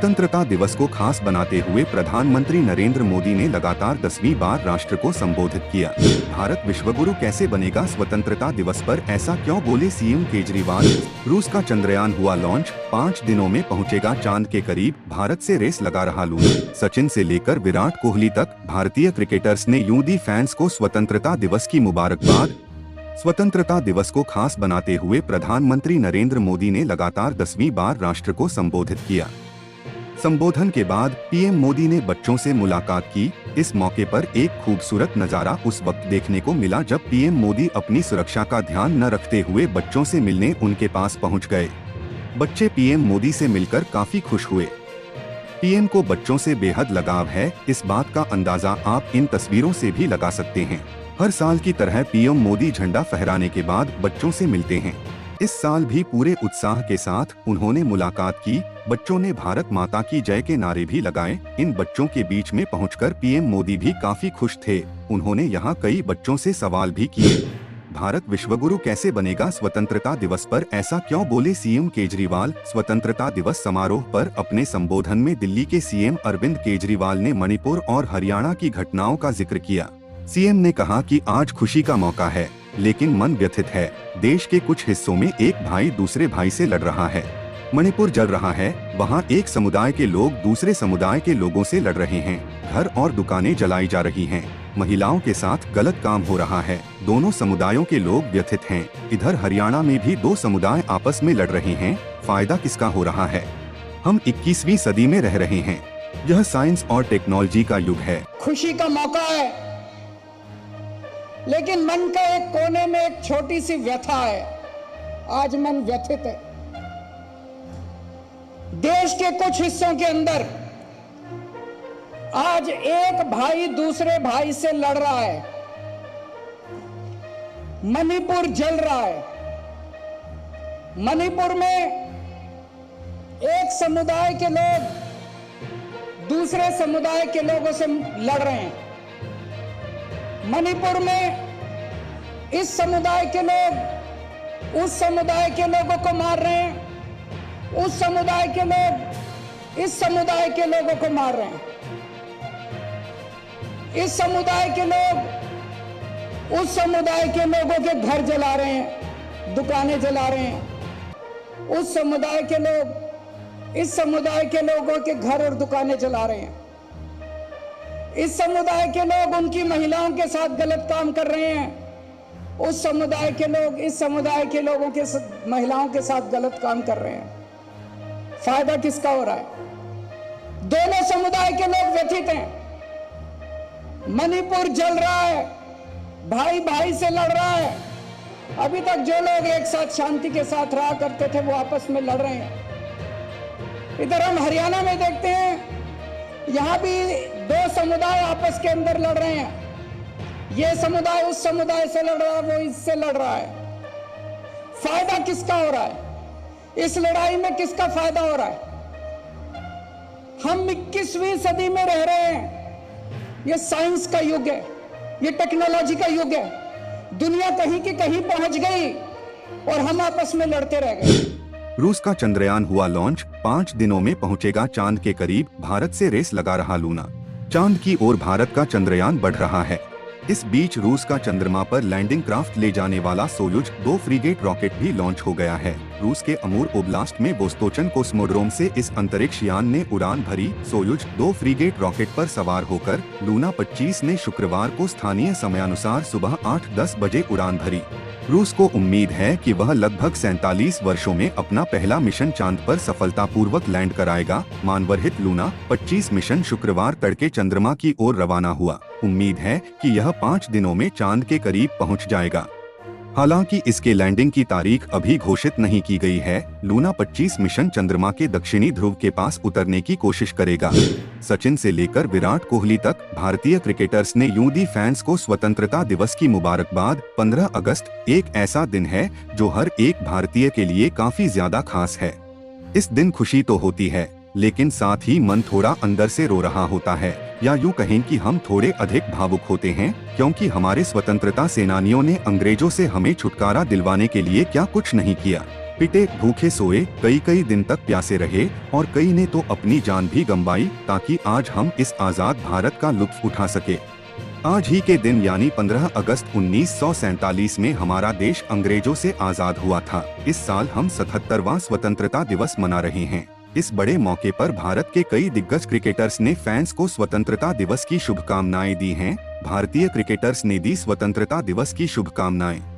स्वतंत्रता दिवस को खास बनाते हुए प्रधानमंत्री नरेंद्र मोदी ने लगातार 10वीं बार राष्ट्र को संबोधित किया। भारत विश्वगुरु कैसे बनेगा, स्वतंत्रता दिवस पर ऐसा क्यों बोले सीएम केजरीवाल। रूस का चंद्रयान हुआ लॉन्च, 5 दिनों में पहुंचेगा चांद के करीब, भारत से रेस लगा रहा लूना। सचिन से लेकर विराट कोहली तक भारतीय क्रिकेटर्स ने यूं दी फैंस को स्वतंत्रता दिवस की मुबारकबाद। स्वतंत्रता दिवस को खास बनाते हुए प्रधानमंत्री नरेंद्र मोदी ने लगातार 10वीं बार राष्ट्र को संबोधित किया। संबोधन के बाद पीएम मोदी ने बच्चों से मुलाकात की। इस मौके पर एक खूबसूरत नजारा उस वक्त देखने को मिला जब पीएम मोदी अपनी सुरक्षा का ध्यान न रखते हुए बच्चों से मिलने उनके पास पहुंच गए। बच्चे पीएम मोदी से मिलकर काफी खुश हुए। पीएम को बच्चों से बेहद लगाव है, इस बात का अंदाजा आप इन तस्वीरों से भी लगा सकते हैं। हर साल की तरह पीएम मोदी झंडा फहराने के बाद बच्चों से मिलते हैं। इस साल भी पूरे उत्साह के साथ उन्होंने मुलाकात की। बच्चों ने भारत माता की जय के नारे भी लगाए। इन बच्चों के बीच में पहुंचकर पीएम मोदी भी काफी खुश थे। उन्होंने यहां कई बच्चों से सवाल भी किए। भारत विश्वगुरु कैसे बनेगा, स्वतंत्रता दिवस पर ऐसा क्यों बोले सीएम केजरीवाल। स्वतंत्रता दिवस समारोह पर अपने संबोधन में दिल्ली के सीएम अरविंद केजरीवाल ने मणिपुर और हरियाणा की घटनाओं का जिक्र किया। सीएम ने कहा कि आज खुशी का मौका है, लेकिन मन व्यथित है। देश के कुछ हिस्सों में एक भाई दूसरे भाई से लड़ रहा है। मणिपुर जल रहा है, वहाँ एक समुदाय के लोग दूसरे समुदाय के लोगों से लड़ रहे हैं। घर और दुकानें जलाई जा रही हैं। महिलाओं के साथ गलत काम हो रहा है। दोनों समुदायों के लोग व्यथित हैं। इधर हरियाणा में भी 2 समुदाय आपस में लड़ रहे हैं। फायदा किसका हो रहा है। हम 21वीं सदी में रह रहे हैं। यह साइंस और टेक्नोलॉजी का युग है। खुशी का मौका है, लेकिन मन के एक कोने में एक छोटी सी व्यथा है। आज मन व्यथित है। देश के कुछ हिस्सों के अंदर आज एक भाई दूसरे भाई से लड़ रहा है। मणिपुर जल रहा है। मणिपुर में एक समुदाय के लोग दूसरे समुदाय के लोगों से लड़ रहे हैं। मणिपुर में इस समुदाय के लोग उस समुदाय के लोगों को मार रहे हैं। उस समुदाय के लोग इस समुदाय के लोगों को मार रहे हैं। इस समुदाय के लोग उस समुदाय के लोगों के घर जला रहे हैं, दुकानें जला रहे हैं। उस समुदाय के लोग इस समुदाय के लोगों के घर और दुकानें जला रहे हैं। इस समुदाय के लोग उनकी महिलाओं के साथ गलत काम कर रहे हैं। उस समुदाय के लोग इस समुदाय के लोगों के महिलाओं के साथ गलत काम कर रहे हैं। फायदा किसका हो रहा है। दोनों समुदाय के लोग व्यथित हैं। मणिपुर जल रहा है, भाई भाई से लड़ रहा है। अभी तक जो लोग एक साथ शांति के साथ रहा करते थे वो आपस में लड़ रहे हैं। इधर हम हरियाणा में देखते हैं, यहां भी 2 समुदाय आपस के अंदर लड़ रहे हैं। ये समुदाय उस समुदाय से लड़ रहा है, वो इससे लड़ रहा है। फायदा किसका हो रहा है। इस लड़ाई में किसका फायदा हो रहा है। हम 21वीं सदी में रह रहे हैं। ये साइंस का युग है, ये टेक्नोलॉजी का युग है। दुनिया कहीं की कहीं पहुंच गई और हम आपस में लड़ते रह गए। रूस का चंद्रयान हुआ लॉन्च, 5 दिनों में पहुंचेगा चांद के करीब, भारत से रेस लगा रहा लूना। चांद की ओर भारत का चंद्रयान बढ़ रहा है। इस बीच रूस का चंद्रमा पर लैंडिंग क्राफ्ट ले जाने वाला सोयुज 2 फ्रीगेट रॉकेट भी लॉन्च हो गया है। रूस के अमूर ओब्लास्ट में वोस्तोचन कोस्मोड्रोम से इस अंतरिक्ष यान ने उड़ान भरी। सोयुज 2 फ्रीगेट रॉकेट पर सवार होकर लूना 25 ने शुक्रवार को स्थानीय समयानुसार सुबह 8:10 बजे उड़ान भरी। रूस को उम्मीद है कि वह लगभग 47 वर्षों में अपना पहला मिशन चांद पर सफलतापूर्वक लैंड कराएगा। मानवरहित लूना 25 मिशन शुक्रवार तड़के चंद्रमा की ओर रवाना हुआ। उम्मीद है कि यह 5 दिनों में चांद के करीब पहुंच जाएगा। हालांकि इसके लैंडिंग की तारीख अभी घोषित नहीं की गई है। लूना 25 मिशन चंद्रमा के दक्षिणी ध्रुव के पास उतरने की कोशिश करेगा। सचिन से लेकर विराट कोहली तक भारतीय क्रिकेटर्स ने यूं दी फैंस को स्वतंत्रता दिवस की मुबारकबाद। 15 अगस्त एक ऐसा दिन है जो हर एक भारतीय के लिए काफी ज्यादा खास है। इस दिन खुशी तो होती है, लेकिन साथ ही मन थोड़ा अंदर से रो रहा होता है, या यूं कहें कि हम थोड़े अधिक भावुक होते हैं, क्योंकि हमारे स्वतंत्रता सेनानियों ने अंग्रेजों से हमें छुटकारा दिलवाने के लिए क्या कुछ नहीं किया। पिटे भूखे सोए, कई कई दिन तक प्यासे रहे और कई ने तो अपनी जान भी गंवाई ताकि आज हम इस आजाद भारत का लुत्फ उठा सके। आज ही के दिन यानी 15 अगस्त 1947 में हमारा देश अंग्रेजों से आजाद हुआ था। इस साल हम 77वां स्वतंत्रता दिवस मना रहे हैं। इस बड़े मौके पर भारत के कई दिग्गज क्रिकेटर्स ने फैंस को स्वतंत्रता दिवस की शुभकामनाएं दी हैं। भारतीय क्रिकेटर्स ने दी स्वतंत्रता दिवस की शुभकामनाएं।